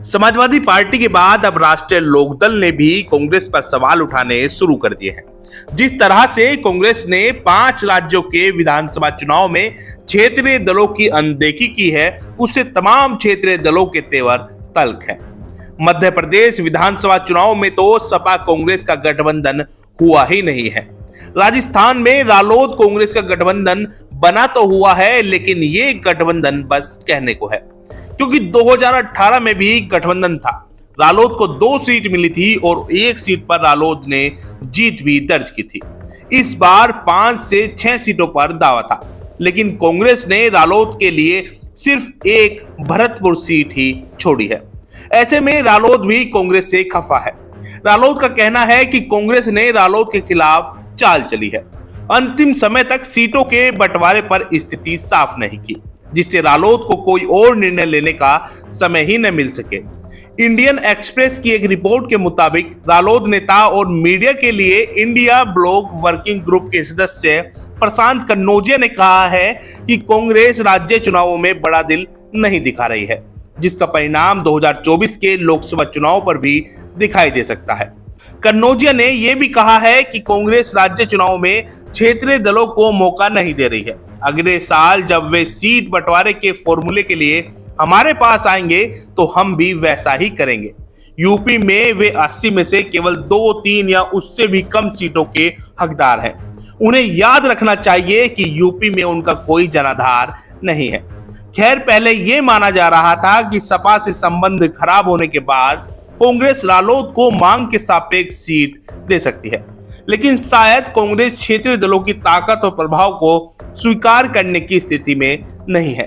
Samajwadi party के बाद अब राष्ट्रीय लोकदल ने भी कांग्रेस पर सवाल उठाने शुरू कर दिए हैं। जिस तरह से कांग्रेस ने 5 राज्यों के विधानसभा चुनाव में क्षेत्रीय दलों की अनदेखी की है, उससे तमाम क्षेत्रीय दलों के तेवर तल्ख हैं। मध्य प्रदेश विधानसभा चुनाव में तो सपा कांग्रेस का गठबंधन हुआ ही नहीं है। राजस्थान में रालोद कांग्रेस का गठबंधन बना तो हुआ है, लेकिन ये गठबंधन बस कहने को है, क्योंकि 2018 में भी गठबंधन था। रालोद को 2 सीट मिली थी और 1 सीट पर रालोद ने जीत भी दर्ज की थी। इस बार 5 से 6 सीटों पर दावा था, लेकिन कांग्रेस ने रालोद के लिए सिर्फ एक भरतपुर सीट ही छोड़ी है। ऐसे में रालोद भी कांग्रेस से खफा है। रालोद का कहना है कि कांग्रेस ने रालोद के खिलाफ चाल चली है, अंतिम समय तक सीटों के बंटवारे पर स्थिति साफ नहीं की, जिससे रालोद को कोई और निर्णय लेने का समय ही न मिल सके। इंडियन एक्सप्रेस की एक रिपोर्ट के मुताबिक रालोद नेता और मीडिया के लिए इंडिया ब्लॉक वर्किंग ग्रुप के सदस्य प्रशांत कन्नौजिया ने कहा है कि कांग्रेस राज्य चुनावों में बड़ा दिल नहीं दिखा रही है, जिसका परिणाम 2024 के लोकसभा चुनाव पर भी दिखाई दे सकता है। कन्नौजिया ने यह भी कहा है कि कांग्रेस राज्य चुनाव में क्षेत्रीय दलों को मौका नहीं दे रही है। अगले साल जब वे सीट बंटवारे के फॉर्मूले के लिए हमारे पास आएंगे तो हम भी वैसा ही करेंगे। यूपी में वे 80 में से केवल 2-3 या उससे भी कम सीटों के हकदार हैं। उन्हें याद रखना चाहिए कि यूपी में उनका कोई जनाधार नहीं है। खैर, पहले यह माना जा रहा था कि सपा से संबंध खराब होने के बाद कांग्रेस रालोद को मांग के सापेक्ष सीट दे सकती है, लेकिन शायद कांग्रेस क्षेत्रीय दलों की ताकत और प्रभाव को स्वीकार करने की स्थिति में नहीं है।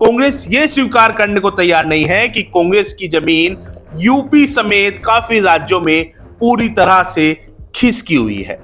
कांग्रेस ये स्वीकार करने को तैयार नहीं है कि कांग्रेस की जमीन यूपी समेत काफी राज्यों में पूरी तरह से खिसकी हुई है।